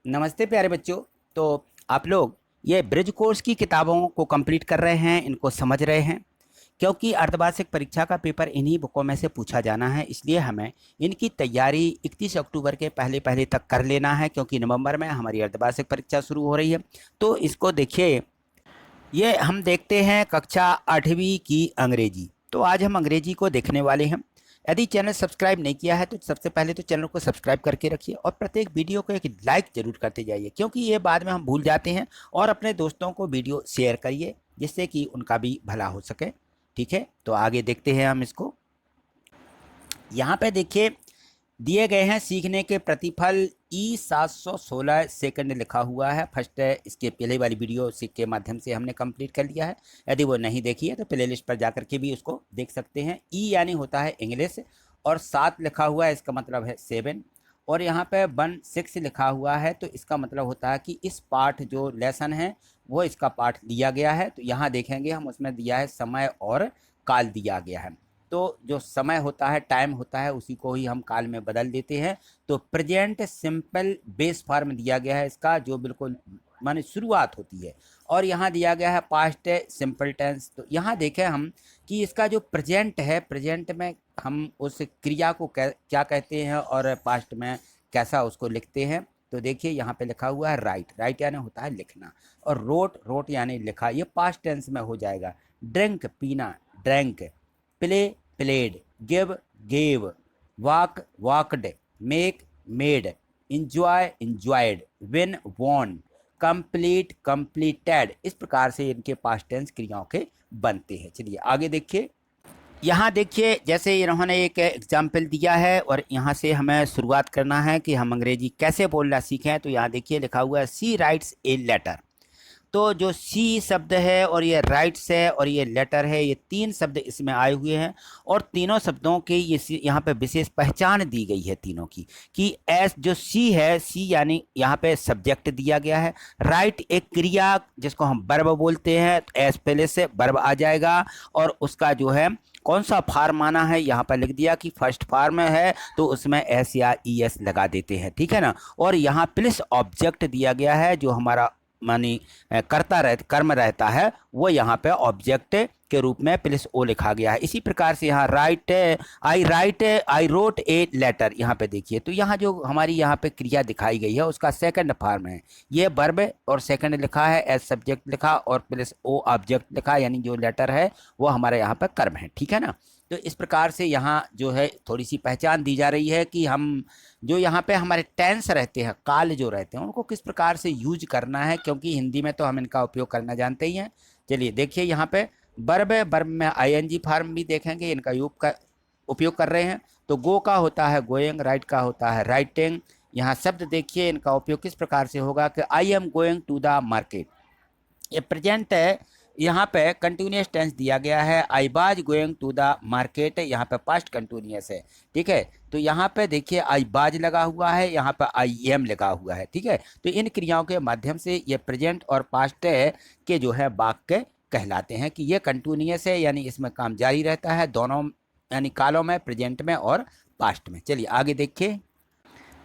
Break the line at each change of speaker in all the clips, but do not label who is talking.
नमस्ते प्यारे बच्चों। तो आप लोग ये ब्रिज कोर्स की किताबों को कंप्लीट कर रहे हैं, इनको समझ रहे हैं, क्योंकि अर्धवार्षिक परीक्षा का पेपर इन्हीं बुकों में से पूछा जाना है। इसलिए हमें इनकी तैयारी 31 अक्टूबर के पहले पहले तक कर लेना है, क्योंकि नवंबर में हमारी अर्धवार्षिक परीक्षा शुरू हो रही है। तो इसको देखिए, ये हम देखते हैं कक्षा 8वीं की अंग्रेजी। तो आज हम अंग्रेजी को देखने वाले हैं। यदि चैनल सब्सक्राइब नहीं किया है तो सबसे पहले तो चैनल को सब्सक्राइब करके रखिए और प्रत्येक वीडियो को एक लाइक जरूर करते जाइए, क्योंकि ये बाद में हम भूल जाते हैं। और अपने दोस्तों को वीडियो शेयर करिए, जिससे कि उनका भी भला हो सके। ठीक है, तो आगे देखते हैं हम इसको। यहाँ पे देखिए दिए गए हैं सीखने के प्रतिफल E716 सेकंड लिखा हुआ है। फर्स्ट इसके पहले वाली वीडियो के माध्यम से हमने कंप्लीट कर लिया है। यदि वो नहीं देखी है तो प्ले लिस्ट पर जाकर के भी उसको देख सकते हैं। ई यानी होता है इंग्लिश, और 7 लिखा हुआ है, इसका मतलब है 7। और यहाँ पे 16 लिखा हुआ है, तो इसका मतलब होता है कि इस पाठ जो लेसन है वो इसका पाठ दिया गया है। तो यहाँ देखेंगे हम, उसमें दिया है समय और काल दिया गया है। तो जो समय होता है, टाइम होता है, उसी को ही हम काल में बदल देते हैं। तो प्रेजेंट सिंपल बेस फॉर्म दिया गया है इसका, जो बिल्कुल माने शुरुआत होती है। और यहाँ दिया गया है पास्ट सिंपल टेंस। तो यहाँ देखें हम कि इसका जो प्रेजेंट है, प्रेजेंट में हम उस क्रिया को क्या कहते हैं और पास्ट में कैसा उसको लिखते हैं। तो देखिए यहाँ पे लिखा हुआ है राइट। राइट यानी होता है लिखना, और रोट रोट यानी लिखा, ये पास्ट टेंस में हो जाएगा। ड्रिंक पीना, drank. Play played, give gave, walk walked, make made, enjoy enjoyed, win won, complete completed. इस प्रकार से इनके पास्ट टेंस क्रियाओं के बनते हैं। चलिए आगे देखिए। यहाँ देखिए, जैसे इन्होंने एक एग्जाम्पल दिया है और यहाँ से हमें शुरुआत करना है कि हम अंग्रेजी कैसे बोलना सीखें। तो यहाँ देखिए लिखा हुआ है सी राइट्स ए लेटर। तो जो सी शब्द है और ये राइट्स है और ये लेटर है, ये 3 शब्द इसमें आए हुए हैं। और तीनों शब्दों के ये यहाँ पे विशेष पहचान दी गई है तीनों की, कि एस जो सी है, सी यानी यहाँ पे सब्जेक्ट दिया गया है। राइट एक क्रिया जिसको हम वर्ब बोलते हैं, तो एस पहले से वर्ब आ जाएगा। और उसका जो है कौन सा फार्म आना है, यहाँ पर लिख दिया कि फर्स्ट फार्म है, तो उसमें एस या ई एस लगा देते हैं। ठीक है ना। और यहाँ प्लस ऑब्जेक्ट दिया गया है, जो हमारा मानी कर्म रहता है, वो यहाँ पे ऑब्जेक्ट के रूप में प्लस ओ लिखा गया है। इसी प्रकार से यहाँ write I wrote a letter, यहाँ पे देखिए। तो यहाँ जो हमारी यहाँ पे क्रिया दिखाई गई है उसका सेकंड फॉर्म है, ये वर्ब और सेकंड लिखा है, एज सब्जेक्ट लिखा और प्लस ओ ऑब्जेक्ट लिखा, यानी जो लेटर है वो हमारे यहाँ पे कर्म है। ठीक है ना। तो इस प्रकार से यहाँ जो है थोड़ी सी पहचान दी जा रही है कि हम जो यहाँ पे हमारे टेंस रहते हैं, काल जो रहते हैं, उनको किस प्रकार से यूज करना है, क्योंकि हिंदी में तो हम इनका उपयोग करना जानते ही हैं। चलिए देखिए, यहाँ पे वर्ब है, वर्ब में आईएनजी फॉर्म भी देखेंगे, इनका उपयोग कर रहे हैं। तो गो का होता है गोइंग, राइट का होता है राइटिंग। यहाँ शब्द देखिए, इनका उपयोग किस प्रकार से होगा कि I am going to the market. ये प्रेजेंट है, यहाँ पे कंटिन्यूस टेंस दिया गया है। I was going to the market, यहाँ पे पास्ट कंटिन्यूस है। ठीक है। तो यहाँ पे देखिए आई वाज लगा हुआ है, यहाँ पे आई एम लगा हुआ है। ठीक है। तो इन क्रियाओं के माध्यम से ये प्रेजेंट और पास्ट के जो है वाक्य कहलाते हैं कि ये कंटिन्यूस है, यानी इसमें काम जारी रहता है दोनों, यानी कालों में, प्रेजेंट में और पास्ट में। चलिए आगे देखिए।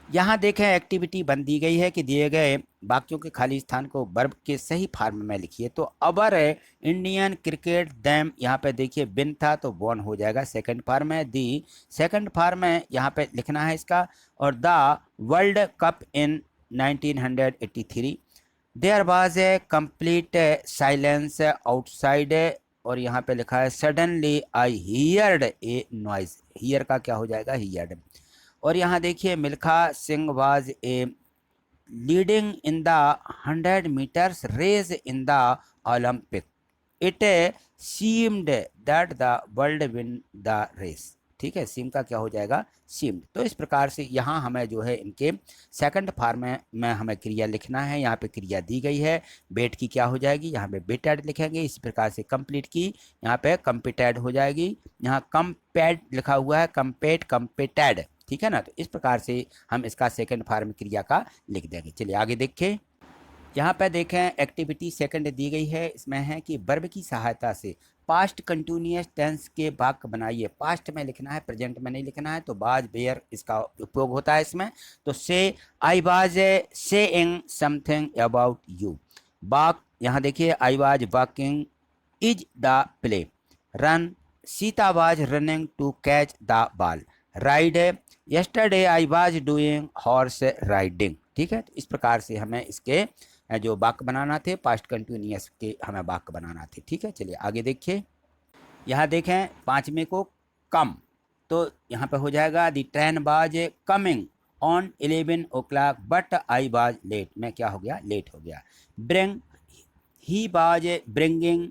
यहाँ देखें एक्टिविटी बन दी गई है कि दिए गए वाक्यों के खाली स्थान को वर्ब के सही फॉर्म में लिखिए। तो अवर इंडियन क्रिकेट दैम, यहाँ पे देखिए बिन था तो बोन हो जाएगा, सेकंड फॉर्म है। दी सेकंड फॉर्म है, यहाँ पे लिखना है इसका। और the world cup in 1983, there was a complete silence outside. और यहाँ पे लिखा है suddenly I heard a noise. Hear का क्या हो जाएगा, हियर्ड। और यहाँ देखिए Milkha Singh was a leading in the 100 metres race in the Olympic, it seemed that the world win the race. ठीक है, सीम का क्या हो जाएगा, सीम्ड। तो इस प्रकार से यहाँ हमें जो है इनके सेकंड फॉर्म में हमें क्रिया लिखना है। यहाँ पे क्रिया दी गई है, बेट की क्या हो जाएगी, यहाँ पे बेटेड लिखेंगे। इसी प्रकार से कंप्लीट की यहाँ पे कंप्लीटेड हो जाएगी। यहाँ कंपेड लिखा हुआ है, कंपेट कंप्लीटेड। ठीक है ना। तो इस प्रकार से हम इसका सेकंड फॉर्म क्रिया का लिख देंगे। चलिए आगे देखें। यहाँ पे देखें एक्टिविटी सेकंड दी गई है, इसमें है कि वर्ब की सहायता से पास्ट कंटिन्यूअस टेंस के वाक्य बनाइए। पास्ट में लिखना है, प्रेजेंट में नहीं लिखना है। तो वाज वेयर इसका उपयोग होता है इसमें। तो say I was saying something about you. Walk, यहाँ देखिए I was walking is the play. Run, Sita was running to catch the ball. Ride, yesterday I was doing horse riding. ठीक है, तो इस प्रकार से हमें इसके जो वाक्य बनाना थे, पास्ट कंटिन्यूअस के हमें वाक्य बनाना थे। ठीक है, चलिए आगे देखिए। यहाँ देखें पाँचवें को कम, तो यहाँ पे हो जाएगा the train was coming on 11 o'clock but I was late. मैं क्या हो गया, लेट हो गया। Bring, he was bringing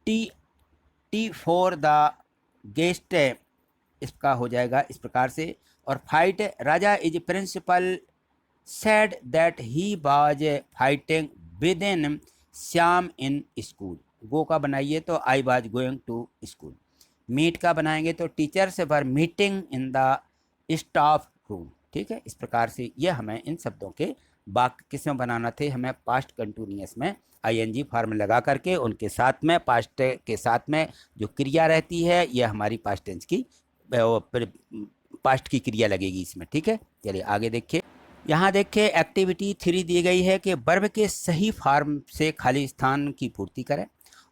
tea for the guest, इसका हो जाएगा इस प्रकार से। और fight, Raja is principal said that he was fighting within Shyam in school। Go का बनाइए तो I was going to school। Meet का बनाएंगे तो teachers were meeting in the staff room. ठीक है, इस प्रकार से ये हमें इन शब्दों के वाक्य किस में बनाना थे, हमें पास्ट कंटिन्यूअस में ING फॉर्म लगा करके उनके साथ में पास्ट के साथ में जो क्रिया रहती है यह हमारी पास्ट टेंस की पास्ट की क्रिया लगेगी इसमें। ठीक है, चलिए आगे देखिए। यहाँ देखिए एक्टिविटी 3 दी गई है कि वर्ब के सही फॉर्म से खाली स्थान की पूर्ति करें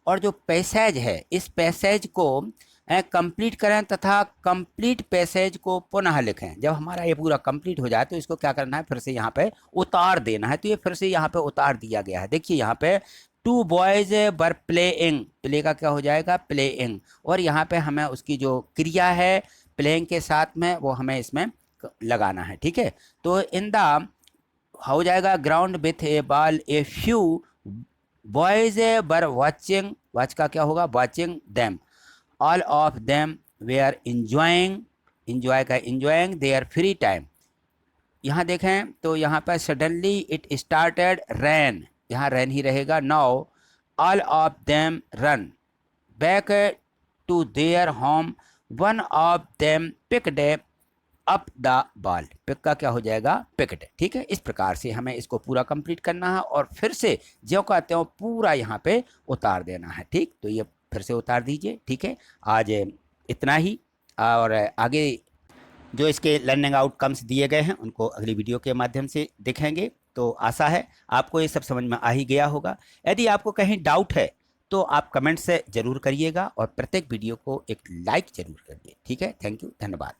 और जो पैसेज है इस पैसेज को कंप्लीट करें तथा कंप्लीट पैसेज को पुनः लिखें। जब हमारा ये पूरा कंप्लीट हो जाए तो इसको क्या करना है, फिर से यहाँ पे उतार देना है। तो ये फिर से यहाँ पे उतार दिया गया है। देखिए यहाँ पे 2 बॉयज वर प्लेइंग, प्ले का क्या हो जाएगा, प्लेइंग। और यहाँ पे हमें उसकी जो क्रिया है प्लेइंग के साथ में वो हमें इसमें लगाना है। ठीक है, तो इन द हो जाएगा ground with a ball a few boys were watching, watch का क्या होगा, watching them. All of them were enjoying, enjoy का इंजॉइंग देयर फ्री टाइम। यहाँ देखें तो यहाँ पर सडनली इट स्टार्टेड रैन, यहाँ रैन ही रहेगा। Now all of them run back to their home, one of them picked up the ball. Pick का क्या हो जाएगा, पिक्ड। ठीक है, इस प्रकार से हमें इसको पूरा कंप्लीट करना है और फिर से जो कहते हो पूरा यहाँ पे उतार देना है। ठीक, तो ये फिर से उतार दीजिए। ठीक है, आज इतना ही, और आगे जो इसके लर्निंग आउटकम्स दिए गए हैं उनको अगली वीडियो के माध्यम से देखेंगे। तो आशा है आपको ये सब समझ में आ ही गया होगा। यदि आपको कहीं डाउट है तो आप कमेंट से ज़रूर करिएगा और प्रत्येक वीडियो को एक लाइक ज़रूर करिए। ठीक है, थैंक यू, धन्यवाद।